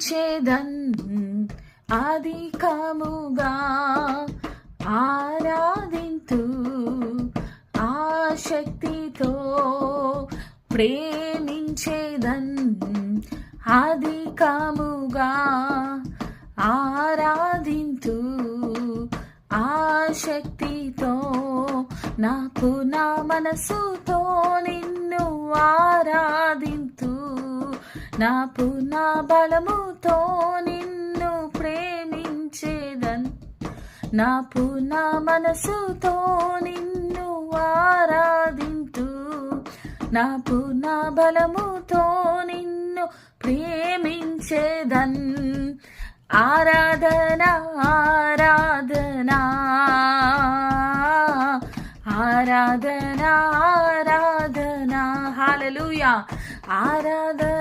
ప్రేమించేదన్ అధికముగా ఆరాధింతు ఆశక్తితో ప్రేమించేదన్ అధికముగా ఆరాధింతు ఆశక్తితో నాకు నా మనసుతో నిన్ను ఆరాధింతు నాకు నా బలముతో నిన్ను ప్రేమించేదన్ నాకు నా మనసుతో నిన్ను ఆరాధింతు నాకు నా బలముతో నిన్ను ప్రేమించేదన్ ఆరాధన ఆరాధన ఆరాధన ఆరాధన హల్లెలూయా ఆరాధన